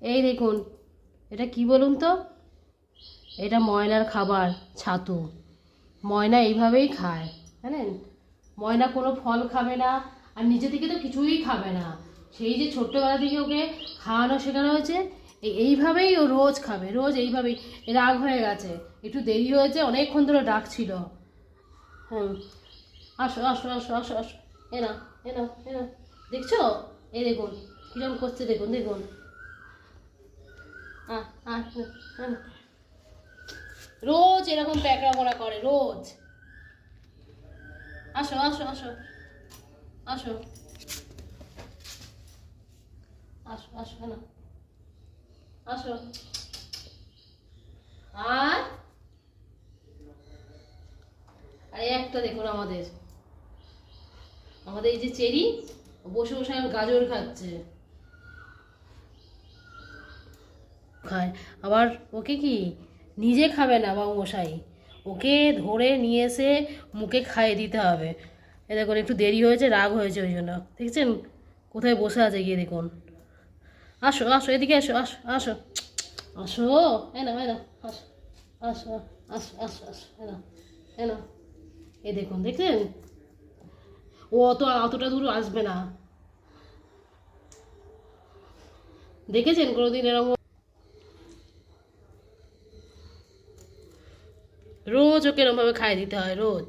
এই দেখুন, এটা কি বলুন তো, এটা ময়নার খাবার, ছাতু। ময়না এইভাবেই খায়, জানেন? ময়না কোনো ফল খাবে না, আর নিজে থেকে তো কিছুই খাবে না। সেই যে ছোট্টবেলা থেকে ওকে খাওয়ানো শেখানো হয়েছে, এইভাবেই ও রোজ খাবে, রোজ এইভাবেই। রাগ হয়ে গেছে, একটু দেরি হয়েছে, অনেকক্ষণ ধরে ডাকছিল। হুম, আসো আসো আসো আসো আসো, এনা এনা এনা, দেখছো? এই দেখুন কিরকম করছে, দেখুন দেখুন। আহ আহ আহ, রোজ এরকম প্যাকড়া মোড়া করে, রোজ। আসো আসো আসো আসো আসো আসো, না আসো। আর আরে একটা দেখুন, আমাদের আমাদের এই যে চেরি, বসে বসে এখন গাজর খাচ্ছে, খায়। আবার ওকে কি নিজে খাবে না বাবু মশাই, ওকে ধরে নিয়ে এসে মুখে খাইয়ে দিতে হবে। এ দেখুন একটু দেরি হয়েছে, রাগ হয়েছে ওই জন্য, দেখছেন কোথায় বসে আছে, গিয়ে দেখুন। আসো আসো, এদিকে আসো আসো আসো আসো, এনো এনো, আসো আসো আসো আসো আসো, এনো এনো। এই দেখুন, দেখছেন? ও অতটা দূর আসবে না, দেখেছেন কোনোদিন এরকম? রোজ ওকে এরকমভাবে খাইয়ে দিতে হয়, রোজ।